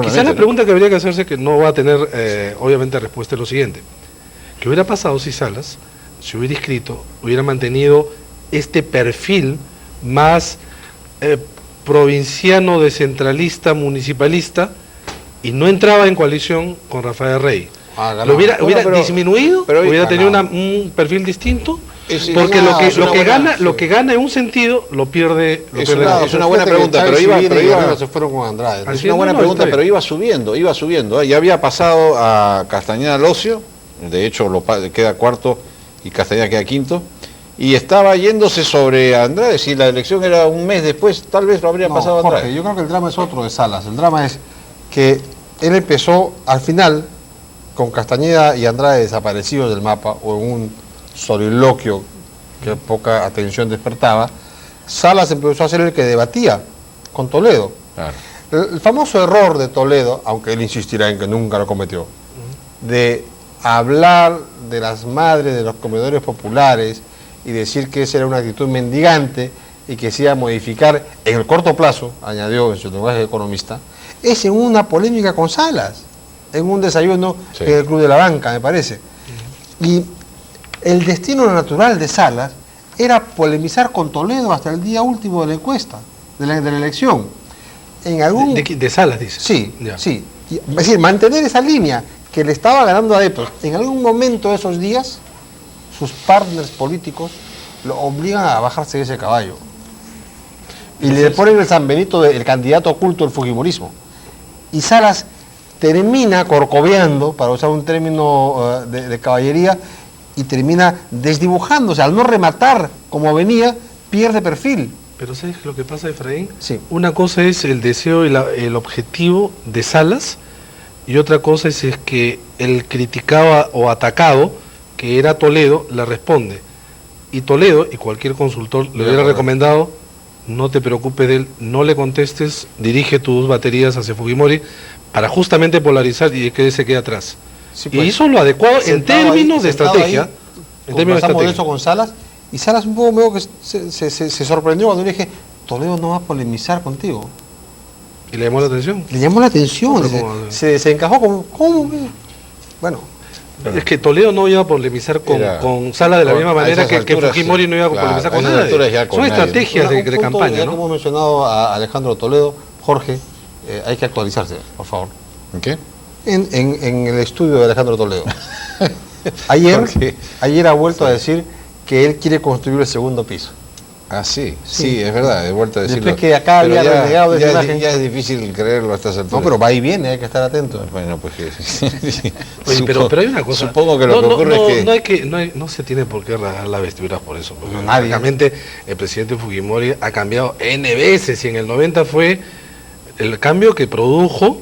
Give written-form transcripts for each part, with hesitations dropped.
Quizás la pregunta que habría que hacerse, que no va a tener obviamente respuesta, es lo siguiente. ¿Qué hubiera pasado si Salas se hubiera inscrito, hubiera mantenido este perfil más provinciano, descentralista, municipalista, y no entraba en coalición con Rafael Rey? ¿Lo hubiera disminuido? ¿Hubiera tenido un perfil distinto? Porque lo que gana en un sentido lo pierde. Es una buena pregunta, pero iba se fueron con Andrade. Es una buena pregunta, pero iba subiendo. Ya había pasado a Castañeda Locio, de hecho queda cuarto y Castañeda queda quinto, y estaba yéndose sobre Andrade. Si la elección era un mes después, tal vez lo habría pasado a Andrade. Jorge, yo creo que el drama es otro de Salas. El drama es que él empezó al final con Castañeda y Andrade desaparecidos del mapa, o en un soliloquio que poca atención despertaba. Salas empezó a ser el que debatía con Toledo. Claro. El famoso error de Toledo, aunque él insistirá en que nunca lo cometió, de hablar de las madres de los comedores populares y decir que esa era una actitud mendigante y que se iba a modificar en el corto plazo, añadió en su lenguaje de economista, es en una polémica con Salas, en un desayuno en el Club de la Banca, me parece. Y el destino natural de Salas era polemizar con Toledo hasta el día último de la encuesta, de la elección. ¿De Salas, dice? Sí, sí. Es decir, mantener esa línea que le estaba ganando adeptos. En algún momento de esos días, sus partners políticos lo obligan a bajarse de ese caballo. Y le ponen el San Benito del candidato oculto del fujimorismo. Y Salas termina corcoveando, para usar un término de caballería, y termina desdibujándose. Al no rematar como venía, pierde perfil. Pero ¿sabes lo que pasa, Efraín? Sí. Una cosa es el deseo y el objetivo de Salas, y otra cosa es que el criticado o atacado, que era Toledo, le responde. Y Toledo, y cualquier consultor le hubiera recomendado: no te preocupes de él, no le contestes, dirige tus baterías hacia Fujimori para justamente polarizar y que se quede atrás. Sí, pues, y hizo lo adecuado en términos de estrategia. Conversamos de eso con Salas, y Salas un poco medio que se sorprendió cuando le dije: Toledo no va a polemizar contigo. ¿Y le llamó la atención? Le llamó la atención, se encajó como, ¿cómo? Bueno. Es que Toledo no iba a polemizar con Salas de la misma manera que Fujimori no iba a polemizar con nadie. Son estrategias de campaña, ya ¿no? Que hemos mencionado a Alejandro Toledo, Jorge, hay que actualizarse, por favor. ¿En qué? En el estudio de Alejandro Toledo. Ayer ha vuelto a decir que él quiere construir el segundo piso. Ah, sí, es verdad, he vuelto a decirlo. Después que acá había renegado de esa imagen. Ya es difícil creerlo a estas alturas. No, pero va y viene, hay que estar atento. Bueno, pues Oye, pero hay una cosa. Supongo que lo que ocurre es que no se tiene por qué rasgar las vestiduras por eso. Porque francamente el presidente Fujimori ha cambiado N veces, y en el 90 fue el cambio que produjo,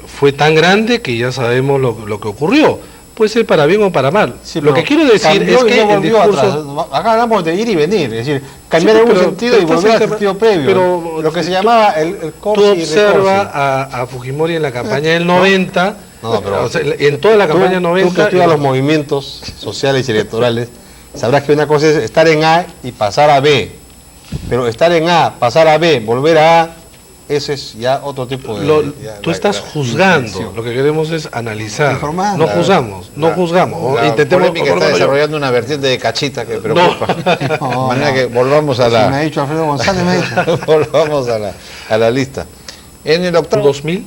fue tan grande que ya sabemos lo que ocurrió. Puede ser para bien o para mal. Sí, lo que quiero decir es que el discurso... Acá hablamos de ir y venir, es decir, cambiar en un sentido y volver al sentido previo. Pero lo que se llamaba el corsi. Tú observas a Fujimori en la campaña del 90, en toda la campaña 90... Tú que estudias los movimientos sociales y electorales, sabrás que una cosa es estar en A y pasar a B. Pero estar en A, pasar a B, volver a A, ese es ya otro tipo de... Tú estás juzgando, lo que queremos es analizar. No juzgamos, no juzgamos. Intentemos que está desarrollando una vertiente de cachita que preocupa. De manera que volvamos a la... Me ha dicho Alfredo González, me ha dicho. Volvamos a la lista. En el octavo... 2000,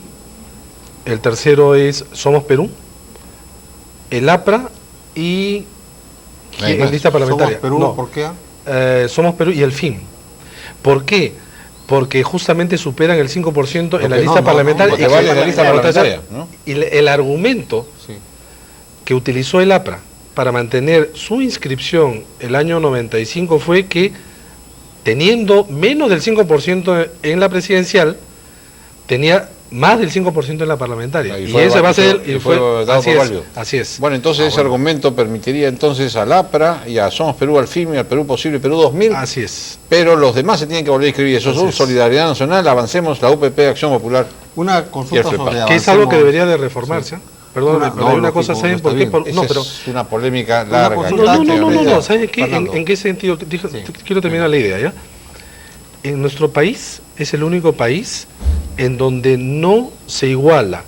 el tercero es Somos Perú, el APRA y en lista parlamentaria. ¿Somos Perú? ¿Por qué? Somos Perú y el FIN. ¿Por qué? Porque justamente superan el 5% en la lista parlamentaria. Y el argumento que utilizó el APRA para mantener su inscripción el año 95 fue que, teniendo menos del 5% en la presidencial, tenía más del 5% en la parlamentaria. Y ese va a ser así es. Bueno, entonces ese argumento permitiría entonces al APRA y a Somos Perú, al FIM y al Perú Posible Perú 2000. Así es. Pero los demás se tienen que volver a inscribir. Eso son Solidaridad Nacional, Avancemos, la UPP, Acción Popular. Una consulta sobre Avancemos. Que es algo que debería de reformarse. Sí. Perdón, pero hay una cosa, ¿saben por qué? No, pero es una polémica larga. No, ¿saben qué? ¿En qué sentido? Quiero terminar la idea, ¿ya? En nuestro país es el único país en donde no se iguala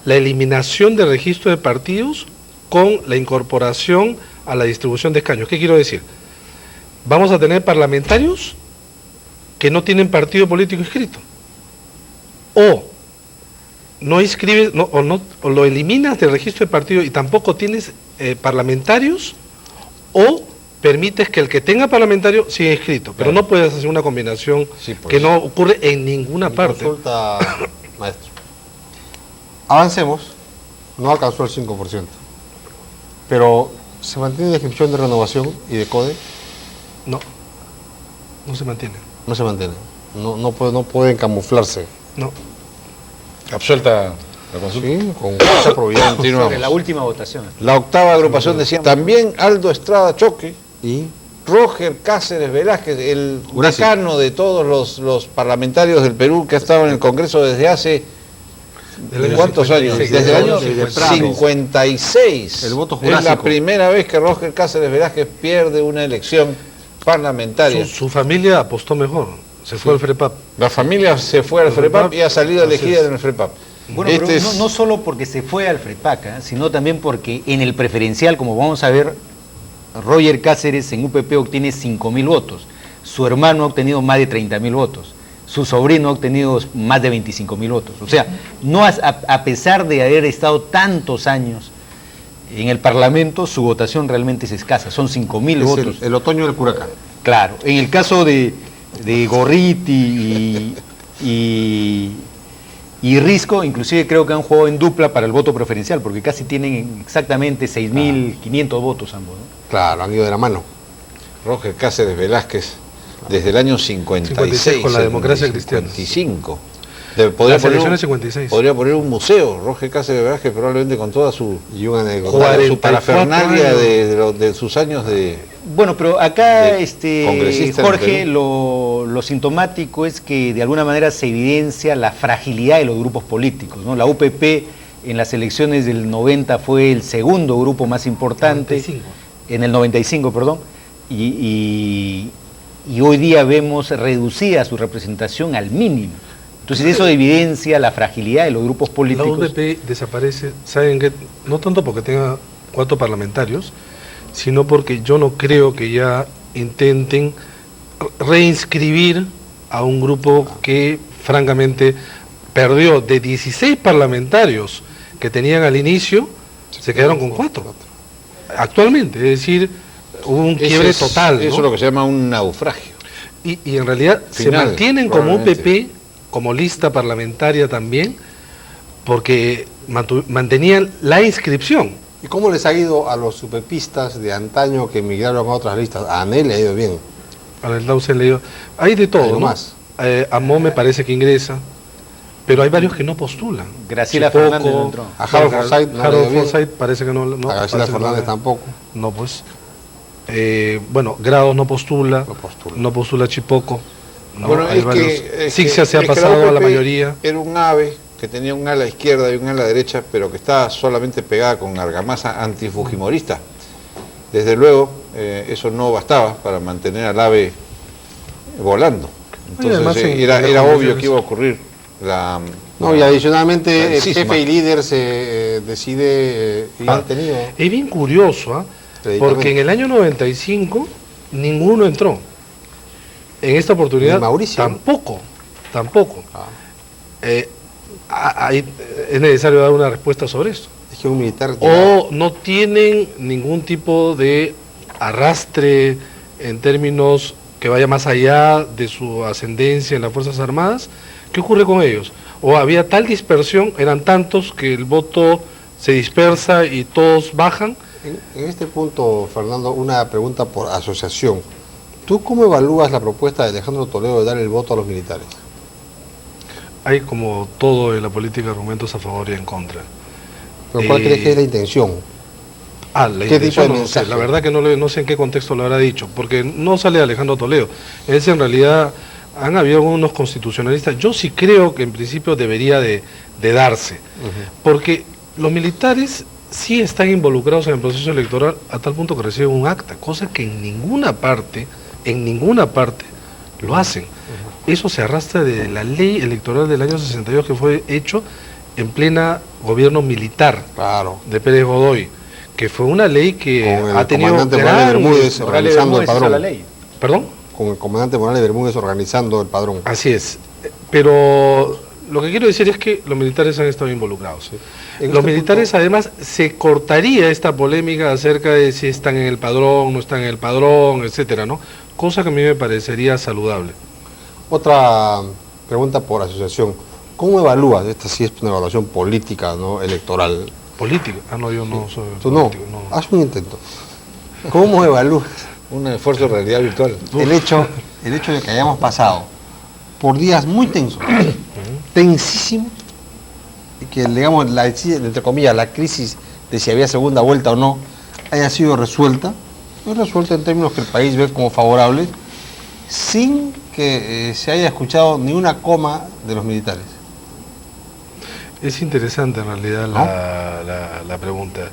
la eliminación del registro de partidos con la incorporación a la distribución de escaños. ¿Qué quiero decir? Vamos a tener parlamentarios que no tienen partido político inscrito. O no inscribes, o lo eliminas del registro de partido y tampoco tienes parlamentarios, o permites que el que tenga parlamentario siga inscrito, pero no puedes hacer una combinación que no ocurre en ninguna parte. Consulta, maestro. Avancemos, no alcanzó el 5%, pero ¿se mantiene la inscripción de renovación y de CODE? No se mantiene. No se mantiene, no pueden camuflarse. No. Absuelta la consulta. Sí, con mucha probidad. Sobre la última votación. La octava agrupación decía, también Aldo Estrada Choque Y Roger Cáceres Velázquez, el decano de todos los parlamentarios del Perú que ha estado en el Congreso desde hace ¿cuántos años? Desde el año 56. El voto jurásico. Es la primera vez que Roger Cáceres Velázquez pierde una elección parlamentaria. Su familia apostó mejor, se fue al FREPAP. La familia se fue al FREPAP y ha salido elegida en el FREPAP. Bueno, pero no solo porque se fue al FREPAC, sino también porque en el preferencial, como vamos a ver, Roger Cáceres en UPP obtiene 5.000 votos, su hermano ha obtenido más de 30.000 votos, su sobrino ha obtenido más de 25.000 votos. O sea, no a pesar de haber estado tantos años en el Parlamento, su votación realmente es escasa, son 5.000 votos. El otoño del Curacán. Claro, en el caso de Gorriti y Risco, inclusive creo que han jugado en dupla para el voto preferencial, porque casi tienen exactamente 6.500 votos ambos, ¿no? Claro, han ido de la mano. Roger Cáceres Velázquez, desde el año 56, con la democracia cristiana. 55. Las elecciones 56. Podría poner un museo, Roger Cáceres Velázquez, probablemente con toda su parafernalia de sus años de... Bueno, pero acá Jorge, lo sintomático es que de alguna manera se evidencia la fragilidad de los grupos políticos, ¿no? La UPP en las elecciones del 90 fue el segundo grupo más importante, 95. En el 95, perdón, y hoy día vemos reducida su representación al mínimo. Entonces eso evidencia la fragilidad de los grupos políticos. La UPP desaparece, ¿saben qué? No tanto porque tenga 4 parlamentarios, sino porque yo no creo que ya intenten reinscribir a un grupo que francamente perdió de 16 parlamentarios que tenían al inicio, se quedaron con 4 actualmente, es decir, hubo un quiebre total, ¿no? Eso es lo que se llama un naufragio. Y en realidad se mantienen como UPP, como lista parlamentaria también, porque mantenían la inscripción. ¿Y cómo les ha ido a los UPPistas de antaño que emigraron a otras listas? A ANEL le ha ido bien. A el Lau se le dio. Hay de todo, ¿no? Más. A Mo me parece que ingresa, pero hay varios que no postulan. Graciela Fernández no entró. A Harold Forsyth Harold Forsyth parece que no. A Graciela Fernández tampoco. No, pues. Bueno, Grados no postula. No postula Chipoco. No, bueno, hay varios. Sixia se ha pasado a la mayoría. Era un ave que tenía un ala izquierda y un ala derecha, pero que estaba solamente pegada con argamasa antifujimorista. Desde luego, eso no bastaba para mantener al ave volando. Entonces era obvio que iba a ocurrir y adicionalmente el jefe y líder se decide y han tenido. Es bien curioso, porque en el año 95 ninguno entró. En esta oportunidad Mauricio, tampoco. Es necesario dar una respuesta sobre esto. Es que un militar o no tienen ningún tipo de arrastre en términos que vaya más allá de su ascendencia en las Fuerzas Armadas. ¿Qué ocurre con ellos? O había tal dispersión, eran tantos que el voto se dispersa y todos bajan. En este punto, Fernando, una pregunta por asociación. ¿Tú cómo evalúas la propuesta de Alejandro Toledo de dar el voto a los militares? Hay, como todo en la política, argumentos a favor y en contra. ¿Pero cuál crees que es la intención? La intención no sé, la verdad que no sé en qué contexto lo habrá dicho, porque no sale Alejandro Toledo. Es en realidad, han habido algunos constitucionalistas. Yo sí creo que en principio debería de darse, porque los militares sí están involucrados en el proceso electoral a tal punto que reciben un acta, cosa que en ninguna parte lo hacen. Eso se arrastra de la ley electoral del año 62 que fue hecho en plena gobierno militar de Pérez Godoy, que fue una ley que ha tenido comandante Morales Bermúdez organizando el padrón. La ley. ¿Perdón? Con el comandante Morales Bermúdez organizando el padrón. Así es. Pero lo que quiero decir es que los militares han estado involucrados. Los militares, además, se cortaría esta polémica acerca de si están en el padrón, no están en el padrón, etcétera, ¿no? Cosa que a mí me parecería saludable. Otra pregunta por asociación. ¿Cómo evalúas? Esta sí es una evaluación política, ¿no? Electoral. ¿Política? Ah, no, yo no soy ¿Tú político. no? Haz un intento. ¿Cómo evalúas un esfuerzo de realidad virtual? el hecho de que hayamos pasado por días muy tensos, tensísimos, y que, digamos, entre comillas, la crisis de si había segunda vuelta o no haya sido resuelta en términos que el país ve como favorables, sin que se haya escuchado ni una coma de los militares? Es interesante en realidad la pregunta.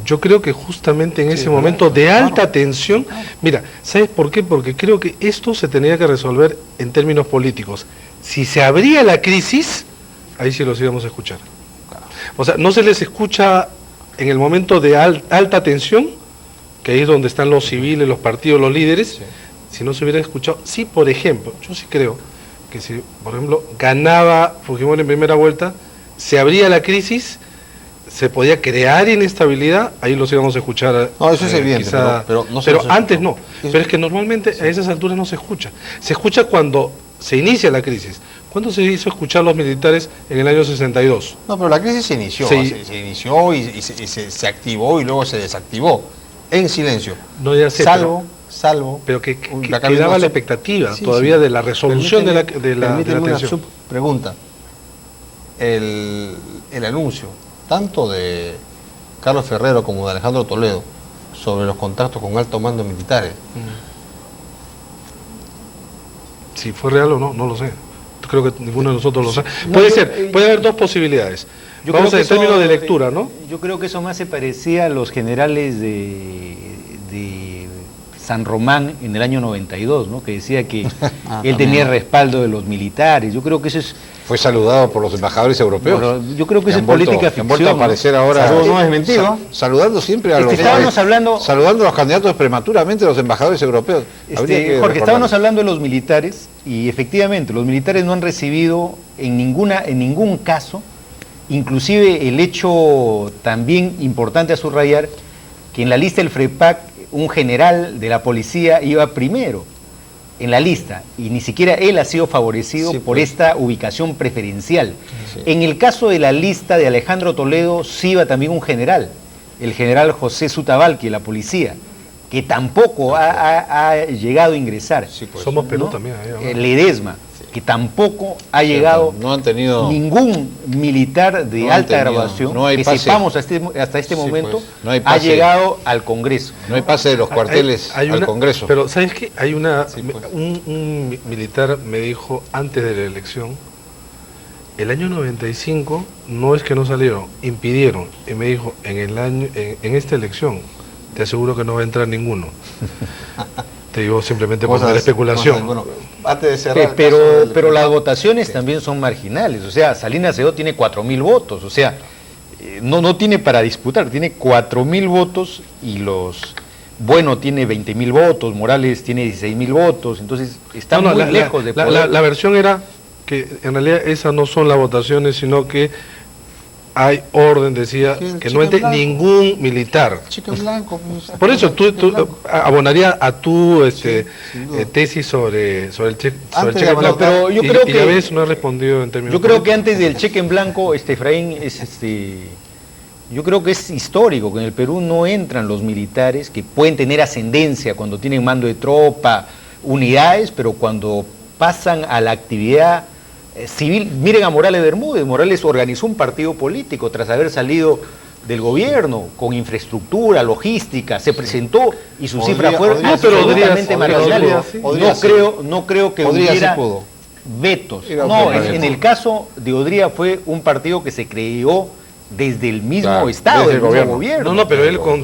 Yo creo que justamente en ese momento de alta tensión, mira, ¿sabes por qué? Porque creo que esto se tenía que resolver en términos políticos. Si se abría la crisis, ahí sí los íbamos a escuchar. O sea, no se les escucha en el momento de alta tensión, que ahí es donde están los civiles, los partidos, los líderes, si no se hubiera escuchado. Sí, por ejemplo, yo sí creo que si, por ejemplo, ganaba Fujimori en primera vuelta, se abría la crisis, se podía crear inestabilidad, ahí los íbamos a escuchar. No, eso es evidente, pero antes no. Pero es que normalmente a esas alturas no se escucha. Se escucha cuando se inicia la crisis. ¿Cuándo se hizo escuchar los militares en el año 62? No, pero la crisis se inició. Se inició y se activó y luego se desactivó en silencio. No, ya sé, salvo. Pero que quedaba la expectativa todavía de la resolución de la tensión. Una subpregunta. El anuncio, tanto de Carlos Ferrero como de Alejandro Toledo, sobre los contactos con altos mandos militares. Si fue real o no, no lo sé. Creo que ninguno de nosotros lo sabe. Puede haber dos posibilidades. Vamos a términos de lectura, ¿no? Yo creo que eso más se parecía a los generales de San Román en el año 92, ¿no? Que decía que él tenía el respaldo de los militares. Yo creo que eso es... Fue saludado por los embajadores europeos. Pero yo creo que eso es política ficción. Han vuelto a aparecer ahora. No es mentira. Saludando siempre a saludando a los candidatos prematuramente a los embajadores europeos. Jorge, estábamos hablando de los militares y efectivamente los militares no han recibido en ningún caso, inclusive el hecho también importante a subrayar, que en la lista del FREPAC un general de la policía iba primero en la lista y ni siquiera él ha sido favorecido por esta ubicación preferencial. Sí. En el caso de la lista de Alejandro Toledo sí iba también un general, el general José Sutabalqui de la policía, que tampoco ha llegado a ingresar. Sí, pues. Somos Perú, ¿no? También. Ledesma, que tampoco ha llegado ningún militar de alta graduación, que sepamos hasta este momento, pues. Ha llegado al Congreso. No hay pase de los cuarteles al Congreso. Pero ¿sabes qué? Hay un militar me dijo antes de la elección, el año 95 no es que no salieron, impidieron, y me dijo, en esta elección te aseguro que no va a entrar ninguno. Te digo simplemente por la especulación. Bueno, antes de cerrar pero las votaciones también son marginales. O sea, Salinas Sedó tiene 4.000 votos. O sea, no tiene para disputar. Tiene 4.000 votos y Bueno tiene 20.000 votos, Morales tiene 16.000 votos. Entonces, está muy lejos de poder. La versión era que en realidad esas no son las votaciones, sino que hay orden, decía, que no entre ningún militar. Blanco, por eso tú abonarías a tu tesis sobre el cheque en blanco. Pero yo creo que ya ves, no he respondido en términos. Yo creo que antes del cheque en blanco, Efraín, yo creo que es histórico que en el Perú no entran los militares, que pueden tener ascendencia cuando tienen mando de tropa, unidades, pero cuando pasan a la actividad civil. Miren a Morales Bermúdez. Morales organizó un partido político tras haber salido del gobierno con infraestructura, logística, se presentó y sus cifras fueron absolutamente marginales. No creo que hubiera vetos. No, en el caso de Odría fue un partido que se creó desde el mismo Estado, desde el mismo gobierno. No, pero él con